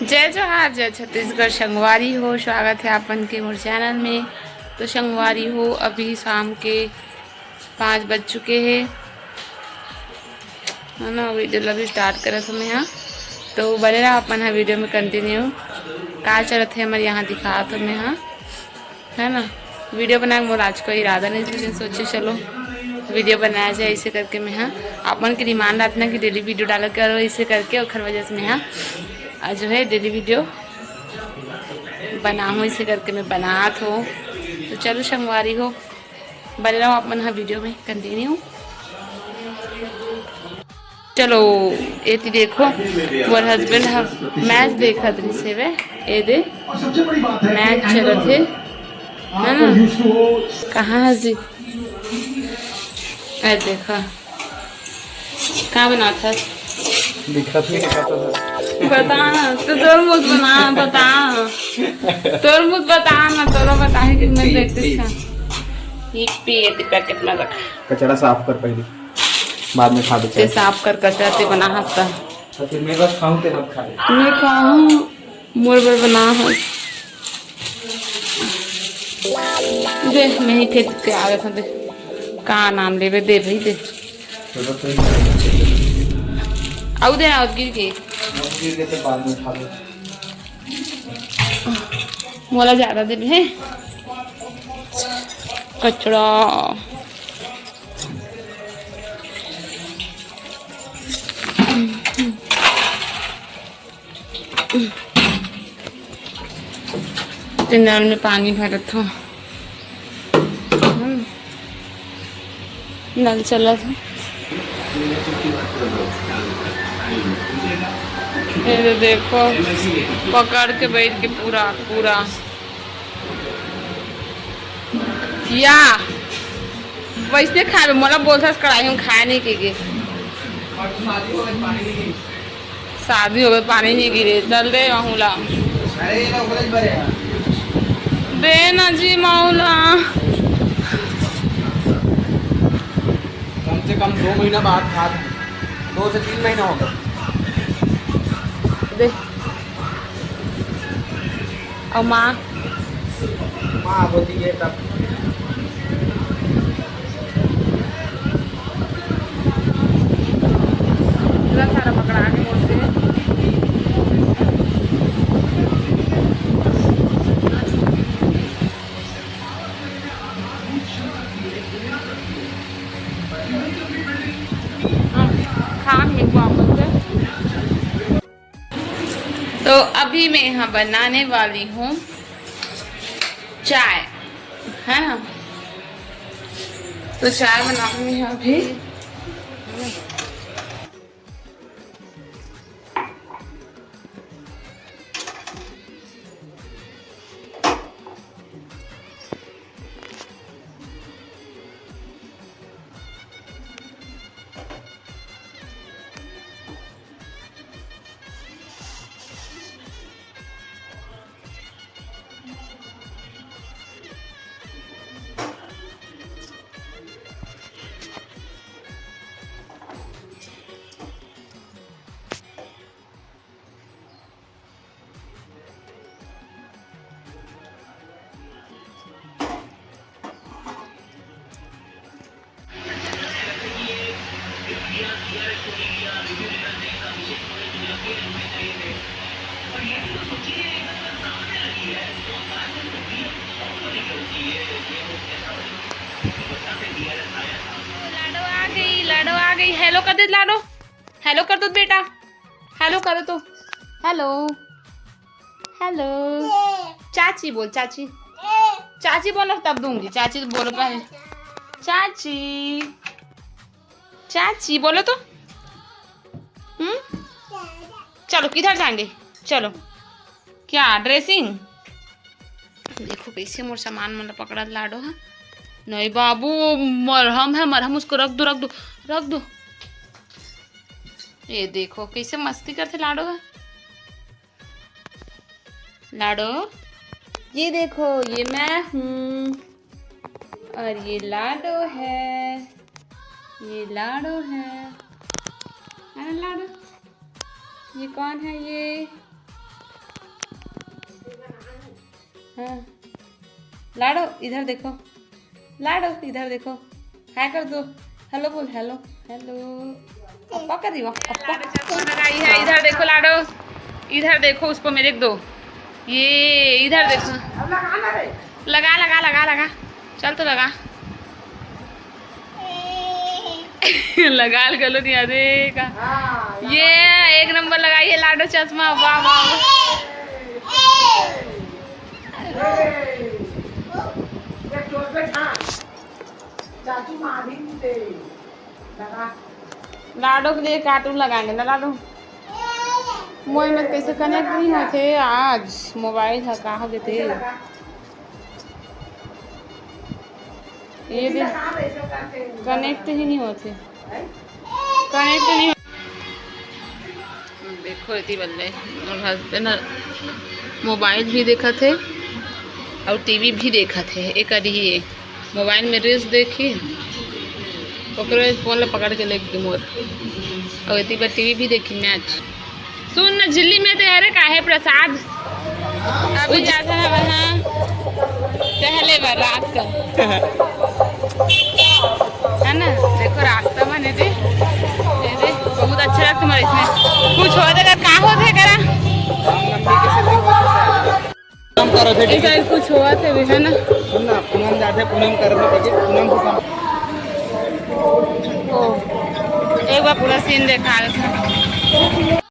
जय जोहार, जय छत्तीसगढ़। संगवारी हो, स्वागत है आपन के मोर चैनल में। तो संगवारी हो, अभी शाम के 5 बज चुके हैं, है ना। वीडियो अभी स्टार्ट करा समय यहाँ तो बने रहा अपन है वीडियो में कंटिन्यू। का चलत है हमारे यहाँ दिखा तो मैं यहाँ, है ना। वीडियो बनाए मोर आज कोई इरादा नहीं, लेकिन सोचे चलो वीडियो बनाया जाए। इसे करके मैं यहाँ अपन की डिमांड आती ना कि डेली वीडियो डाला करो, इसे करके और वजह से मैं यहाँ आज जो है डेली वीडियो बना हूँ। इसे करके मैं बनात हूँ। तो चलो संगवारी हो, बने रहो अपन हाँ वीडियो में कंटिन्यू। चलो ये देखो मोर हस्बैंड मैच देखा रही से वे ये दे मैच चलत है ना। कहाँ है जी? अरे देखा कहाँ बना था बता ना तो तोर मुझ बना बता तोर मुझ बता ना तोरा बता है कि मैं देखते था ये पैकेट में रखा। कचरा साफ कर पहले, बाद में खा दे। साफ कर कचरा ते बना हफ्ता तो फिर मैं बस खाऊं ते मत खा ले। मैं खाऊं मोर बर बना है दे मैं ही फेंक के आ गया था। दे का नाम लेवे दे भाई दे आउ दे ना गिर के तो बाद में खा लो। मोला ज्यादा दे है कचरा। नल में पानी भरा था, नल चला था। ये देखो पकड़ के बैठ के पूरा पूरा या वैसे खाए मोला बोलता कढ़ाई में खाया नहीं के शादी हो गई पानी नहीं गिरे चल दे माहौला दे ना जी माहौला। कम से कम 2 महीना बाद खा, 2 से 3 महीना होगा। दे और माँ होती है तब पूरा सारा पकड़ा के मुझसे तो अभी मैं यहाँ बनाने वाली हूँ चाय, है ना। तो चाय बनाऊंगी अभी। लाडो आ गई। हेलो कर दे लाडो, हेलो कर दो बेटा, हेलो करो तो हेलो हेलो। चाची बोल, चाची चाची बोलो तब दूंगी। चाची बोलो पहले, चाची चाची बोलो तो। चलो किधर जाएंगे? चलो क्या ड्रेसिंग देखो कैसे मोर सामान मतलब पकड़ा लाडो है। नहीं बाबू मरहम है, मरहम उसको रख दो रख दो रख दो। ये देखो कैसे मस्ती करते लाडो है। लाडो ये देखो ये मैं हूँ और ये लाडो है, ये लाडो है ना लाडो। ये कौन है? ये हाँ लाडो इधर देखो, लाडो इधर देखो, हाय कर दो, हेलो बोल, हेलो हेलो। अप्पा कर रही हो, अप्पा चश्मा लगाई है। इधर देखो लाडो, इधर देखो, उसको मेरे दो, ये इधर देखो, लगा लगा लगा लगा, चल तो लगा लगा गलो नहीं अरे का, ये एक नंबर लगाई है लाडो चश्मा, वाह वाह। लाडो के लिए कार्टून लगाएंगे ना लाडो, मोबाइल में कैसे कनेक्ट नहीं होते आज, मोबाइल है कहाँ गए थे ये भी, कनेक्ट ही नहीं होते, कनेक्ट नहीं। देखो इतनी बल्ले और हस्बैंड मोबाइल भी देखा थे और टीवी भी देखा थे, एक ही मोबाइल में रील्स देखी, ओकरे फोन ला पकड़ के ले गई मोर, और इतनी बार टीवी भी देखी मैच। सुन न झिल्ली में तेरे काहे प्रसाद, अभी जाता है वहाँ टहले बार रात का है ना। देखो रास्ता बने थे, बहुत अच्छा लगता हमारे इसमें, कुछ हो जाएगा कहाँ होते करा कुछ हुआ थे भी है ना, पूनम जाते पूनम करने लगे, पूनम से एक बार पूरा सीन देखा